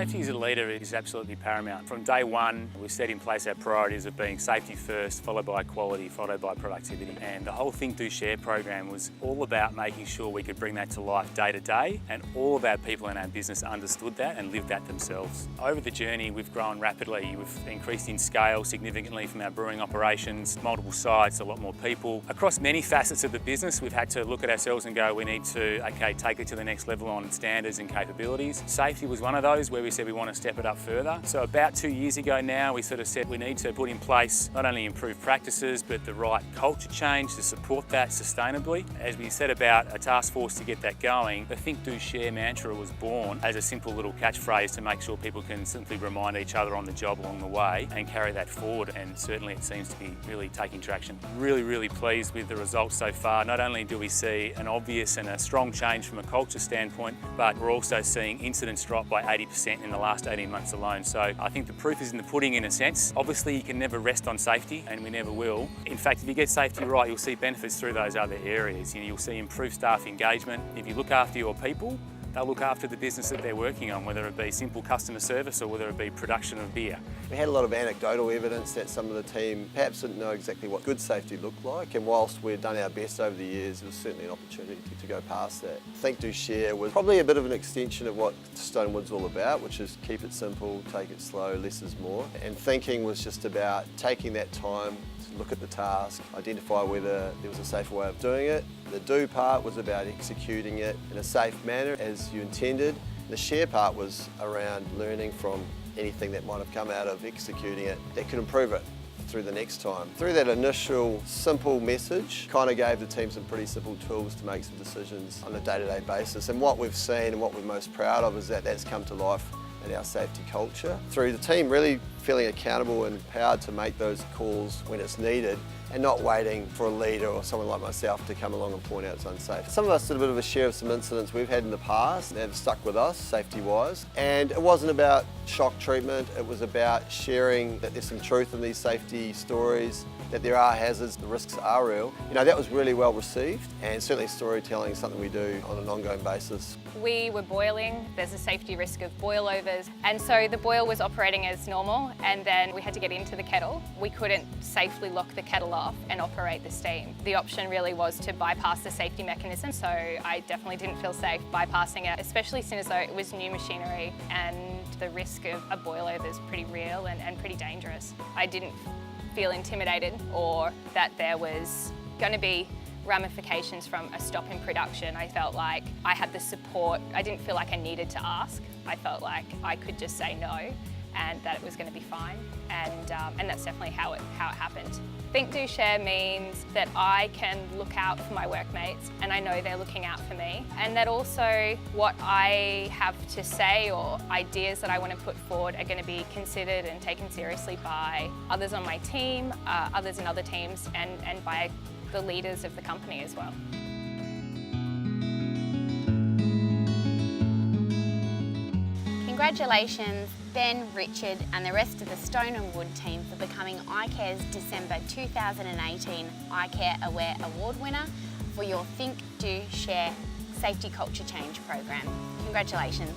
Safety as a leader is absolutely paramount. From day one, we set in place our priorities of being safety first, followed by quality, followed by productivity. And the whole Think, Do, Share program was all about making sure we could bring that to life day to day, and all of our people in our business understood that and lived that themselves. Over the journey, we've grown rapidly. We've increased in scale significantly from our brewing operations, multiple sites, a lot more people. Across many facets of the business, we've had to look at ourselves and go, we need to, take it to the next level on standards and capabilities. Safety was one of those where we said we want to step it up further. So about 2 years ago now, we sort of said we need to put in place not only improved practices, but the right culture change to support that sustainably. As we set about a task force to get that going, the Think, Do, Share mantra was born as a simple little catchphrase to make sure people can simply remind each other on the job along the way and carry that forward. And certainly it seems to be really taking traction. Really pleased with the results so far. Not only do we see an obvious and a strong change from a culture standpoint, but we're also seeing incidents drop by 80% in the last 18 months alone. So I think the proof is in the pudding in a sense. Obviously you can never rest on safety, and we never will. In fact, if you get safety right, you'll see benefits through those other areas. You'll see improved staff engagement. If you look after your people, they'll look after the business that they're working on, whether it be simple customer service or whether it be production of beer. We had a lot of anecdotal evidence that some of the team perhaps didn't know exactly what good safety looked like, and whilst we'd done our best over the years, it was certainly an opportunity to go past that. Think, Do, Share was probably a bit of an extension of what Stonewood's all about, which is keep it simple, take it slow, less is more. And thinking was just about taking that time to look at the task, identify whether there was a safer way of doing it. The do part was about executing it in a safe manner as you intended. The share part was around learning from anything that might have come out of executing it that could improve it through the next time. Through that initial simple message, kind of gave the team some pretty simple tools to make some decisions on a day-to-day basis. And what we've seen and what we're most proud of is that that's come to life in our safety culture. Through the team really feeling accountable and empowered to make those calls when it's needed, and not waiting for a leader or someone like myself to come along and point out it's unsafe. Some of us did a bit of a share of some incidents we've had in the past that have stuck with us, safety-wise. And it wasn't about shock treatment, it was about sharing that there's some truth in these safety stories, that there are hazards, the risks are real. That was really well received, and certainly storytelling is something we do on an ongoing basis. We were boiling, there's a safety risk of boilovers, and so the boil was operating as normal, and then we had to get into the kettle. We couldn't safely lock the kettle off and operate the steam. The option really was to bypass the safety mechanism, so I definitely didn't feel safe bypassing it, especially since though it was new machinery and the risk of a boilover is pretty real and pretty dangerous. I didn't feel intimidated or that there was going to be ramifications from a stop in production. I felt like I had the support. I didn't feel like I needed to ask. I felt like I could just say no and that it was going to be fine, and that's definitely how it happened. Think, Do, Share means that I can look out for my workmates and I know they're looking out for me, and that also what I have to say or ideas that I want to put forward are going to be considered and taken seriously by others on my team, others in other teams, and by the leaders of the company as well. Congratulations Ben, Richard and the rest of the Stone and Wood team for becoming icare's December 2018 iCare Aware Award winner for your Think, Do, Share Safety Culture Change program. Congratulations.